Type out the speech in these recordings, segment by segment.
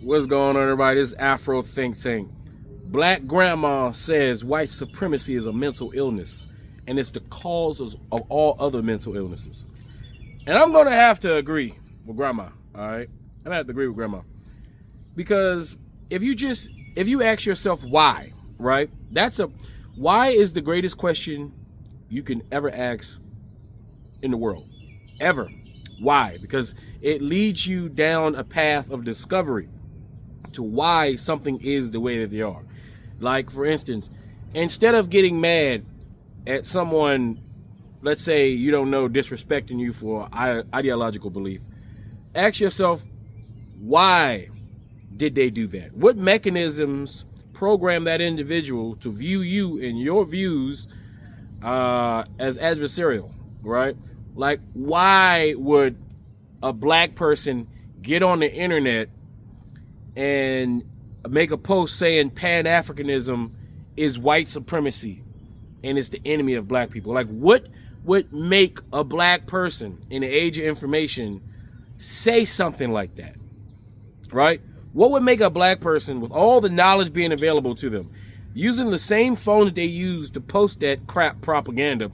What's going on, everybody? This is Afro Think Tank. Black grandma says white supremacy is a mental illness, and it's the cause of all other mental illnesses. And I'm going to have to agree with grandma, all right? I'm going to have to agree with grandma. Because if you ask yourself why, right? Why is the greatest question you can ever ask in the world. Ever. Why? Because it leads you down a path of discovery to why something is the way that they are. Like, for instance, instead of getting mad at someone, let's say you don't know, disrespecting you for ideological belief, ask yourself, why did they do that? What mechanisms program that individual to view you and your views as adversarial, right? Like, why would a black person get on the internet and make a post saying Pan-Africanism is white supremacy and it's the enemy of black people? Like, what would make a black person in the age of information say something like that, right? What would make a black person, with all the knowledge being available to them, using the same phone that they use to post that crap propaganda,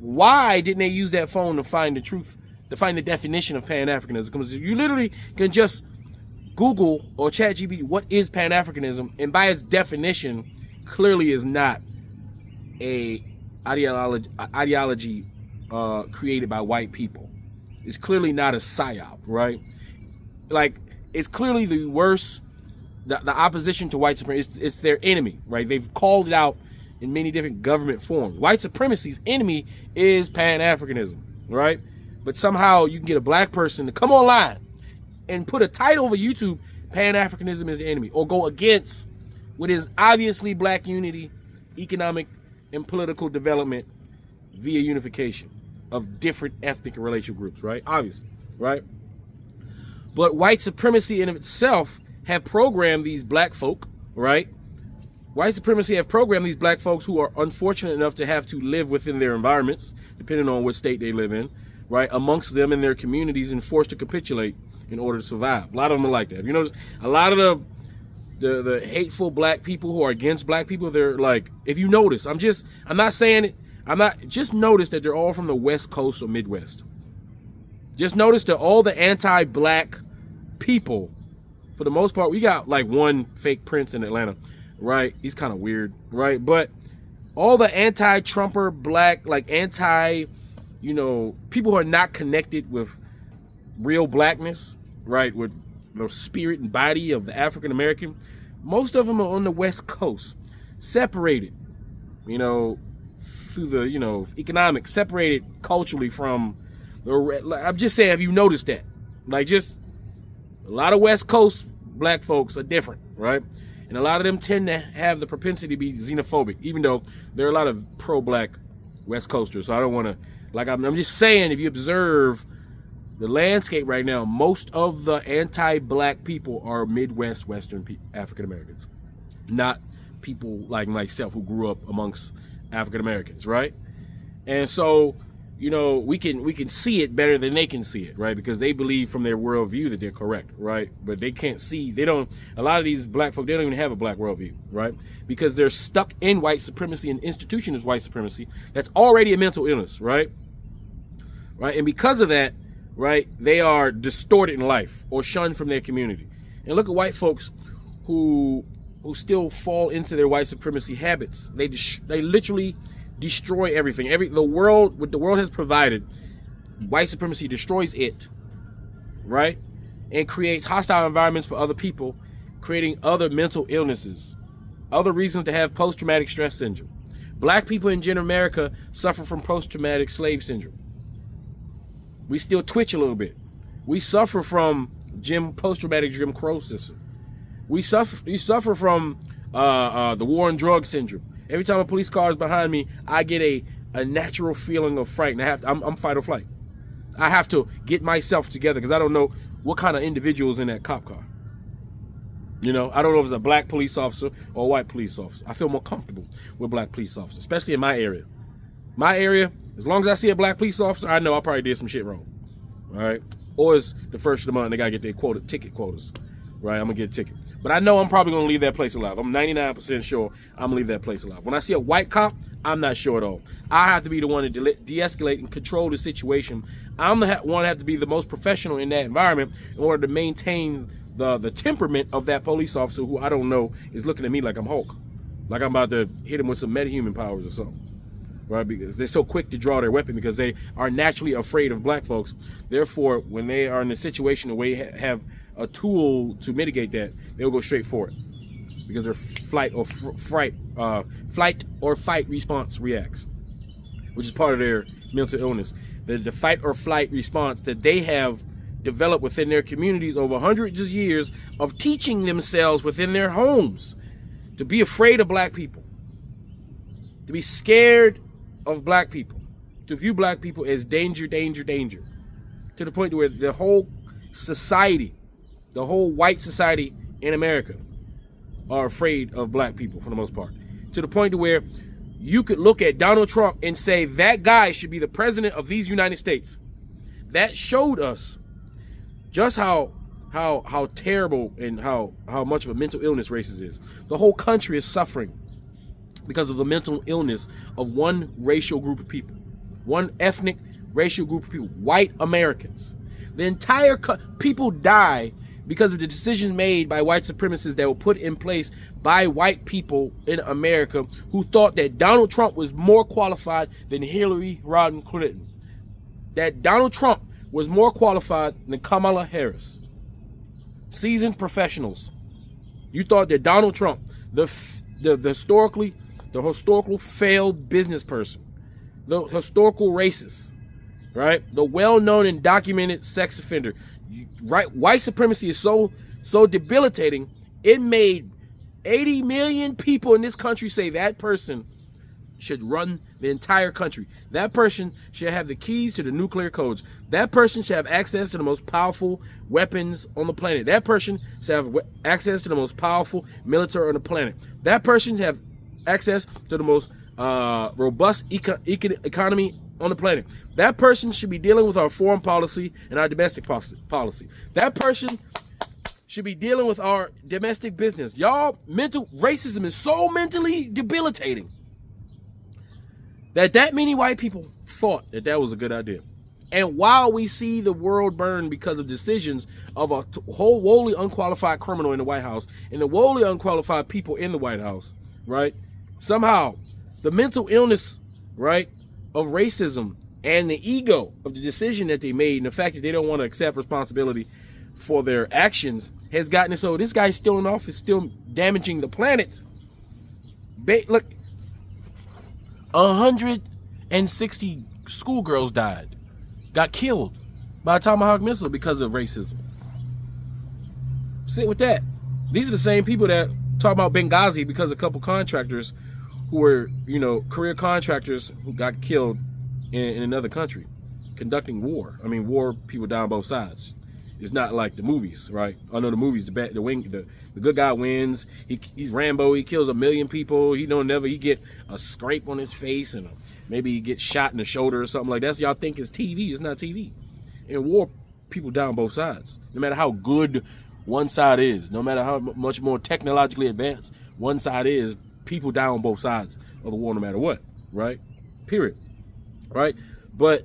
why didn't they use that phone to find the truth, to find the definition of Pan-Africanism? Because you literally can just Google or ChatGPT, what is Pan-Africanism? And by its definition, clearly is not a ideology created by white people. It's clearly not a psyop, right? Like, it's clearly the worst, the opposition to white supremacy. It's their enemy, right? They've called it out in many different government forms. White supremacy's enemy is Pan-Africanism, right? But somehow you can get a black person to come online and put a title over YouTube, Pan-Africanism is the enemy, or go against what is obviously black unity, economic and political development via unification of different ethnic and racial groups, right? Obviously, right? But white supremacy in itself have programmed these black folk, right? White supremacy have programmed these black folks who are unfortunate enough to have to live within their environments, depending on what state they live in, right? Amongst them and their communities, and forced to capitulate in order to survive. A lot of them are like that. If you notice, a lot of the hateful black people who are against black people, they're like, if you notice, just notice that they're all from the West Coast or Midwest. Just notice that all the anti-black people, for the most part, we got like one fake prince in Atlanta, right? He's kind of weird, right? But all the anti-Trumper black, like people who are not connected with real blackness, right? With the spirit and body of the African American, most of them are on the West Coast, separated, through the, economic, separated culturally from I'm just saying, have you noticed that? Like, just a lot of West Coast black folks are different, right? And a lot of them tend to have the propensity to be xenophobic, even though there are a lot of pro-black West Coasters. So I don't want to, I'm just saying, if you observe the landscape right now, most of the anti-black people are Midwest, Western African Americans, not people like myself who grew up amongst African Americans, right? And so, we can see it better than they can see it, right? Because they believe from their worldview that they're correct, right? But they can't see, a lot of these black folk, they don't even have a black worldview, right? Because they're stuck in white supremacy and institutionalized white supremacy. That's already a mental illness, right? Right? And because of that, right, they are distorted in life or shunned from their community. And look at white folks who still fall into their white supremacy habits. They literally destroy everything. What the world has provided, white supremacy destroys it, right? And creates hostile environments for other people, creating other mental illnesses, other reasons to have post-traumatic stress syndrome. Black people in general America suffer from post-traumatic slave syndrome. We still twitch a little bit. We suffer from post-traumatic Jim Crow system. We suffer from the war on drugs syndrome. Every time a police car is behind me, I get a natural feeling of fright, and I'm fight or flight. I have to get myself together because I don't know what kind of individual is in that cop car. I don't know if it's a black police officer or a white police officer. I feel more comfortable with black police officers, especially in my area. My area, as long as I see a black police officer, I know I probably did some shit wrong. All right? Or it's the first of the month, they got to get their ticket quotas. right? I'm gonna get a ticket. But I know I'm probably gonna leave that place alive. I'm 99% sure I'm gonna leave that place alive. When I see a white cop, I'm not sure at all. I have to be the one to de-escalate and control the situation. I'm the one that have to be the most professional in that environment in order to maintain the temperament of that police officer who I don't know is looking at me like I'm Hulk. Like I'm about to hit him with some metahuman powers or something. Right? Because they're so quick to draw their weapon because they are naturally afraid of black folks. Therefore, when they are in a situation where they have a tool to mitigate that, they'll go straight for it. Because their flight or fight response reacts, which is part of their mental illness. The fight or flight response that they have developed within their communities over hundreds of years of teaching themselves within their homes to be afraid of black people, to be scared of black people, to view black people as danger, danger, danger, to the point where the whole society, the whole white society in America are afraid of black people for the most part, to the point to where you could look at Donald Trump and say that guy should be the president of these United States. That showed us just how terrible and how much of a mental illness racism is. The whole country is suffering because of the mental illness of one racial group of people, one ethnic racial group of people, white Americans. The entire people die because of the decisions made by white supremacists that were put in place by white people in America who thought that Donald Trump was more qualified than Hillary Rodham Clinton. That Donald Trump was more qualified than Kamala Harris. Seasoned professionals. You thought that Donald Trump, the historical failed business person, the historical racist, right? The well-known and documented sex offender. Right, white supremacy is so debilitating, it made 80 million people in this country say that person should run the entire country. That person should have the keys to the nuclear codes. That person should have access to the most powerful weapons on the planet. That person should have access to the most powerful military on the planet. That person should have access to the most robust economy on the planet. That person should be dealing with our foreign policy and our domestic policy. That person should be dealing with our domestic business. Y'all, mental racism is so mentally debilitating that many white people thought that was a good idea. And while we see the world burn because of decisions of a whole wholly unqualified criminal in the White House and the wholly unqualified people in the White House, right? Somehow, the mental illness, right, of racism and the ego of the decision that they made and the fact that they don't want to accept responsibility for their actions has gotten it so this guy's still in office, still damaging the planet. Look, 160 schoolgirls got killed by a tomahawk missile because of racism. Sit with that. These are the same people that talk about Benghazi because a couple contractors who were, career contractors who got killed in another country conducting war. I mean, war people die on both sides. It's not like the movies, right? I know the movies, the good guy wins. He's Rambo. He kills 1 million people. He get a scrape on his face and maybe he gets shot in the shoulder or something like that. So y'all think it's TV. It's not TV. In war, people die on both sides. No matter how good one side is, no matter how much more technologically advanced one side is, people die on both sides of the war no matter what, right? Period. Right? But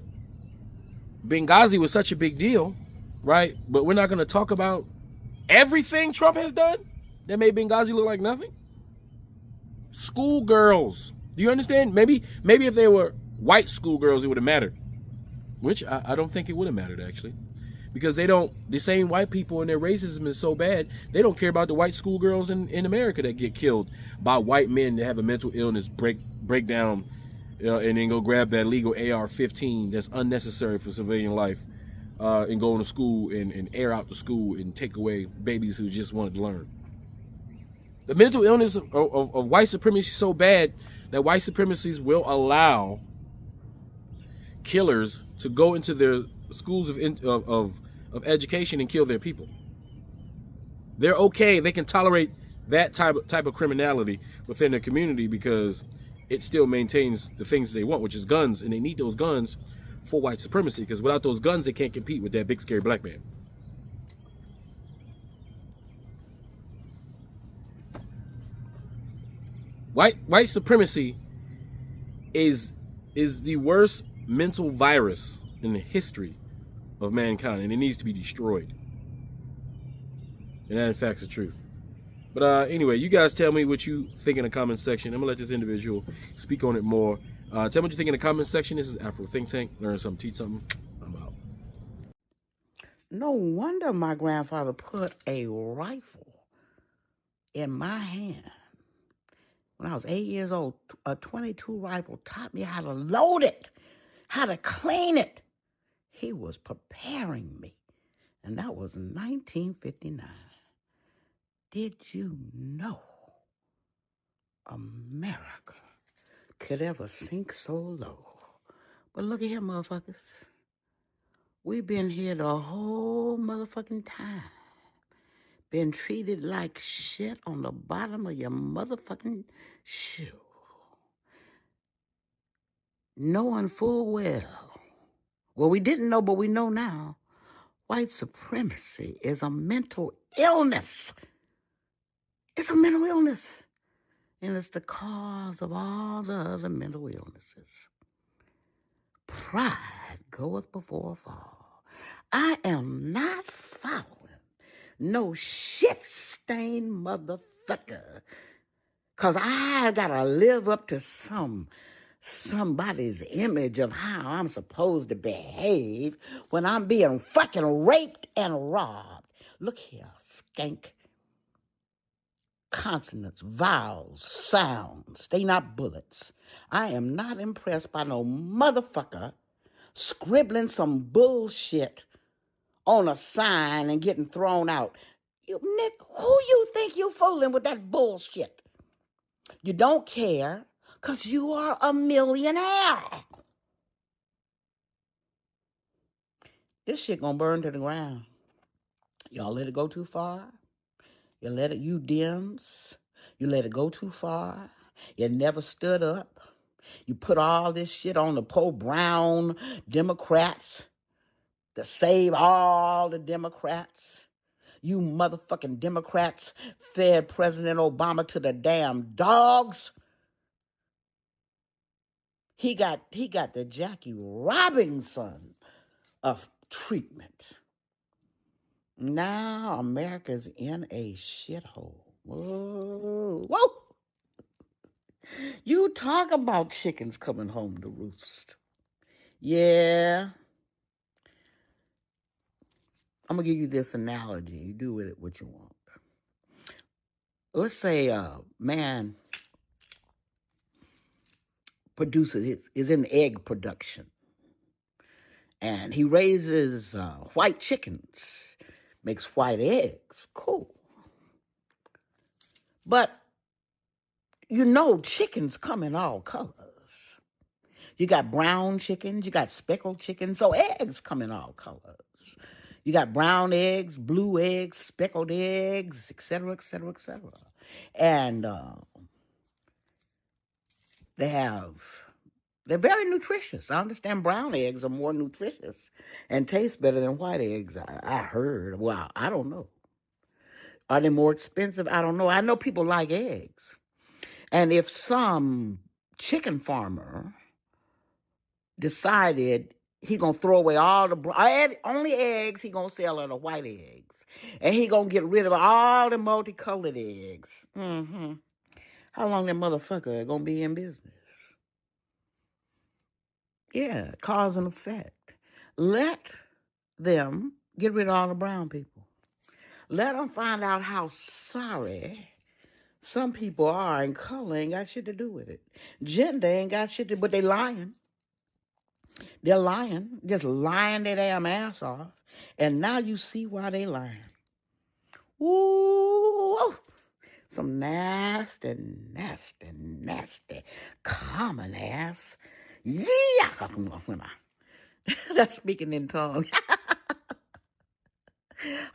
Benghazi was such a big deal, right? But we're not going to talk about everything Trump has done that made Benghazi look like nothing. Schoolgirls. Do you understand? Maybe if they were white schoolgirls, it would have mattered. Which I don't think it would have mattered, actually. Because the same white people and their racism is so bad, they don't care about the white schoolgirls in America that get killed by white men that have a mental illness, break down, and then go grab that legal AR-15 that's unnecessary for civilian life, and go into school and air out the school and take away babies who just wanted to learn. The mental illness of white supremacy is so bad that white supremacists will allow killers to go into their schools of education and kill their people. They're okay. They can tolerate that type of criminality within their community because it still maintains the things they want, which is guns, and they need those guns for white supremacy because without those guns, they can't compete with that big scary black man. White supremacy is the worst mental virus in the history of mankind, and it needs to be destroyed. And that, in fact, is the truth. But anyway, you guys tell me what you think in the comment section. I'm gonna let this individual speak on it more. Tell me what you think in the comment section. This is Afro Think Tank. Learn something, teach something. I'm out. No wonder my grandfather put a rifle in my hand. When I was 8 years old, a .22 rifle taught me how to load it, how to clean it. He was preparing me, and that was 1959. Did you know America could ever sink so low? But look at here, motherfuckers. We've been here the whole motherfucking time. Been treated like shit on the bottom of your motherfucking shoe. Knowing full well, we didn't know, but we know now, white supremacy is a mental illness. It's a mental illness. And it's the cause of all the other mental illnesses. Pride goeth before a fall. I am not following no shit-stained motherfucker, 'cause I gotta live up to somebody's image of how I'm supposed to behave when I'm being fucking raped and robbed. Look here, skank. Consonants, vowels, sounds, they not bullets. I am not impressed by no motherfucker scribbling some bullshit on a sign and getting thrown out. You, Nick, who you think you fooling with that bullshit? You don't care because you are a millionaire. This shit gonna burn to the ground. Y'all let it go too far. You let it, you Dems, you let it go too far. You never stood up. You put all this shit on the poor brown Democrats to save all the Democrats. You motherfucking Democrats fed President Obama to the damn dogs. He got the Jackie Robinson of treatment. Now America's in a shithole. Whoa, whoa! You talk about chickens coming home to roost. Yeah. I'm going to give you this analogy. You do with it what you want. Let's say a man is in egg production. And he raises white chickens, makes white eggs. Cool. But you know chickens come in all colors. You got brown chickens, you got speckled chickens, so eggs come in all colors. You got brown eggs, blue eggs, speckled eggs, etc., etc., etc. And they're very nutritious. I understand brown eggs are more nutritious and taste better than white eggs, I heard. Well, I don't know. Are they more expensive? I don't know. I know people like eggs. And if some chicken farmer decided he gonna throw away all the only eggs he gonna sell are the white eggs, and he gonna get rid of all the multicolored eggs. How long that motherfucker gonna be in business? Yeah, cause and effect. Let them get rid of all the brown people. Let them find out how sorry some people are, and color ain't got shit to do with it. Gender ain't got shit to do, but they lying. They're lying, just lying their damn ass off. And now you see why they lying. Ooh, some nasty, nasty, nasty, common ass. Yeah, that's speaking in tongues.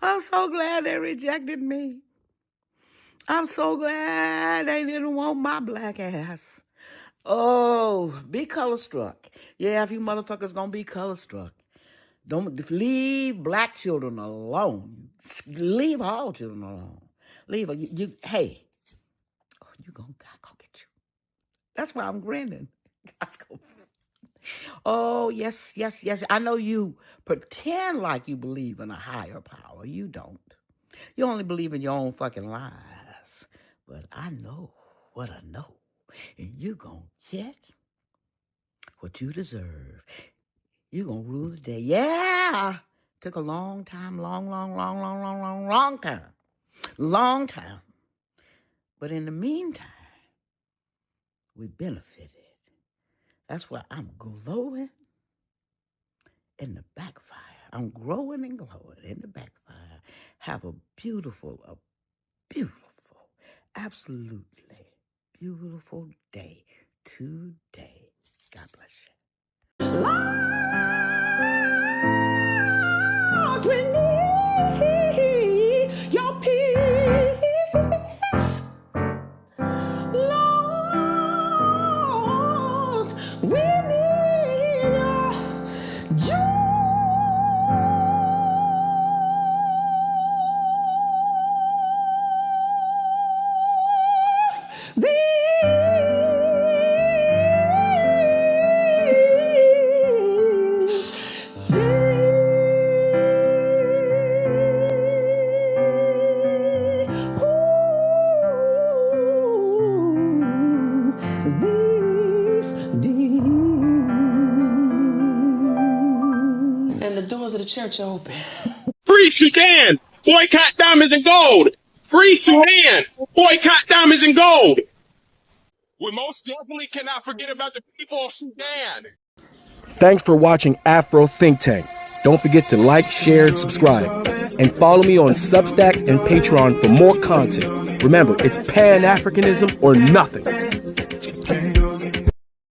I'm so glad they rejected me. I'm so glad they didn't want my black ass. Oh, be color struck. Yeah, if you motherfuckers gonna be color struck, don't leave black children alone. Leave all children alone. Leave. Hey, oh, you gonna God gonna get you. That's why I'm grinning. Oh, yes, yes, yes. I know you pretend like you believe in a higher power. You don't. You only believe in your own fucking lies. But I know what I know. And you gonna get what you deserve. You gonna rule the day. Yeah. Took a long time, long time. Long time. But in the meantime, we benefited. That's why I'm glowing in the backfire. I'm growing and glowing in the backfire. Have a beautiful, absolutely beautiful day today. God bless you. Lord, we need your peace. Lord, we need your joy. And the doors of the church are open. Free Sudan! Boycott diamonds and gold! Free Sudan! Boycott diamonds and gold! We most definitely cannot forget about the people of Sudan. Thanks for watching Afro Think Tank. Don't forget to like, share, and subscribe. And follow me on Substack and Patreon for more content. Remember, it's Pan-Africanism or nothing.